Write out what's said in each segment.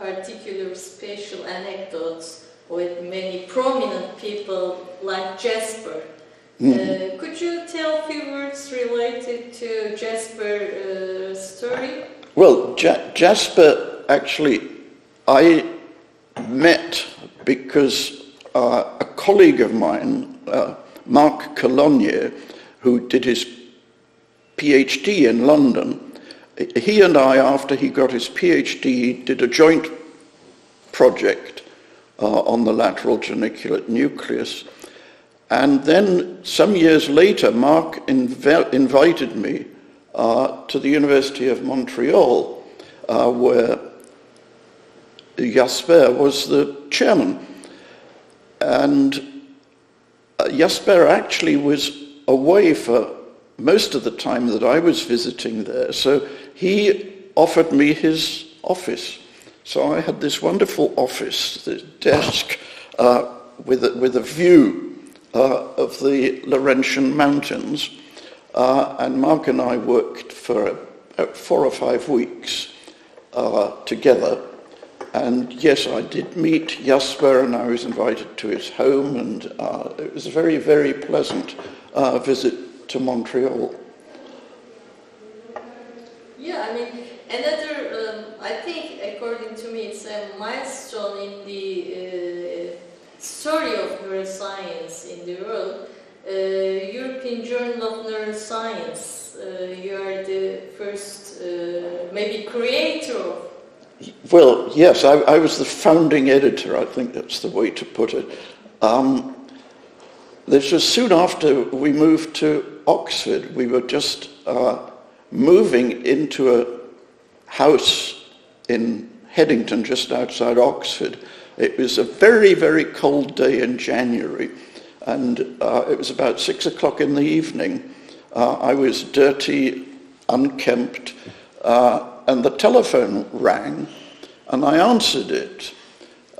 particular special anecdotes with many prominent people like Jasper. Could you tell a few words related to Jasper's story? Well, Jasper, actually, I met because a colleague of mine, Marc Colognier, who did his PhD in London, he and I, after he got his PhD, did a joint project on the lateral geniculate nucleus. And then some years later, Marc invited me to the University of Montreal, where Jasper was the chairman. And Jasper actually was away for most of the time that I was visiting there, so he offered me his office. So I had this wonderful office, this desk with a view of the Laurentian Mountains, and Marc and I worked for 4 or 5 weeks together. And yes, I did meet Jasper, and I was invited to his home, and it was a very, very pleasant visit to Montreal. Yeah, I mean, another, I think, according to me, it's a milestone in the story of neuroscience in the world. European Journal of Neuroscience, you are the first, maybe creator of. Well, yes, I was the founding editor, I think that's the way to put it. This was soon after we moved to Oxford. We were just moving into a house in Headington, just outside Oxford. It was a very, very cold day in January, and it was about 6 o'clock in the evening. I was dirty, unkempt, and the telephone rang, and I answered it,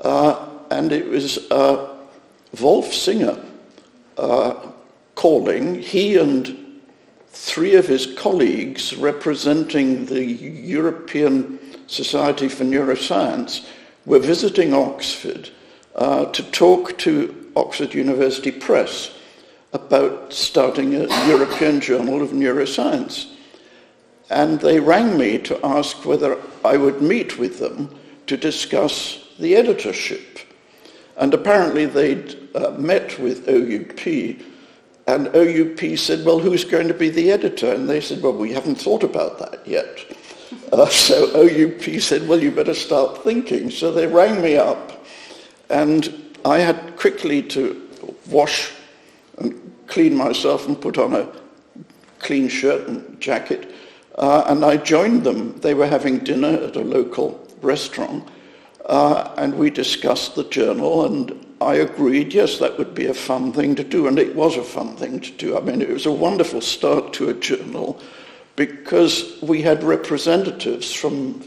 and it was Wolf Singer calling. He and 3 of his colleagues representing the European Society for Neuroscience were visiting Oxford to talk to Oxford University Press about starting a European Journal of Neuroscience. And they rang me to ask whether I would meet with them to discuss the editorship. And apparently they'd met with OUP, and OUP said, well, who's going to be the editor? And they said, well, we haven't thought about that yet. So OUP said, well, you better start thinking. So they rang me up, and I had quickly to wash and clean myself and put on a clean shirt and jacket. And I joined them. They were having dinner at a local restaurant, and we discussed the journal, and I agreed, yes, that would be a fun thing to do, and it was a fun thing to do. I mean, it was a wonderful start to a journal because we had representatives from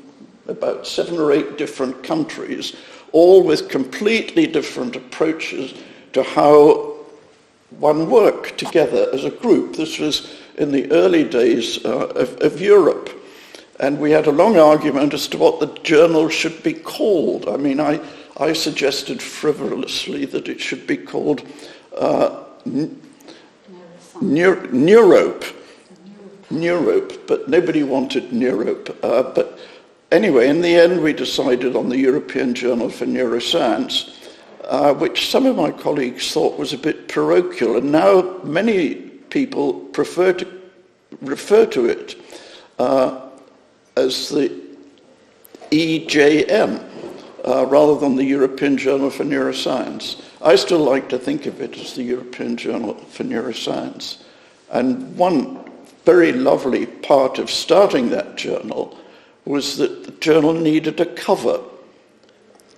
about 7 or 8 different countries, all with completely different approaches to how one worked together as a group. This was in the early days of Europe. And we had a long argument as to what the journal should be called. I mean, I suggested frivolously that it should be called Neurope, but nobody wanted Neurope. But anyway, in the end, we decided on the European Journal for Neuroscience, which some of my colleagues thought was a bit parochial, and now many people prefer to refer to it as the EJN, rather than the European Journal for Neuroscience. I still like to think of it as the European Journal for Neuroscience. And one very lovely part of starting that journal was that the journal needed a cover.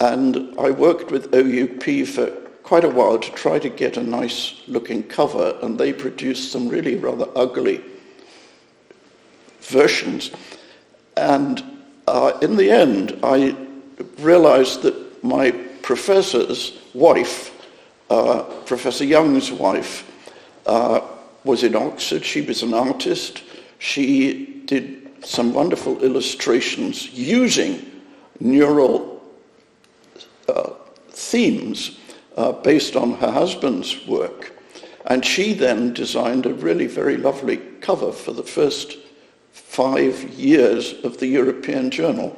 And I worked with OUP for quite a while to try to get a nice looking cover, and they produced some really rather ugly versions. And in the end, I realized that my professor's wife, Professor Young's wife, was in Oxford. She was an artist. She did some wonderful illustrations using neural themes based on her husband's work. And she then designed a really very lovely cover for the first 5 years of the European Journal.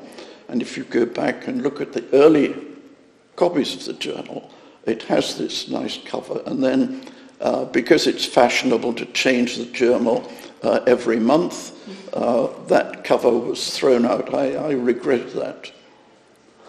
And if you go back and look at the early copies of the journal, it has this nice cover. And then, because it's fashionable to change the journal every month, that cover was thrown out. I regret that.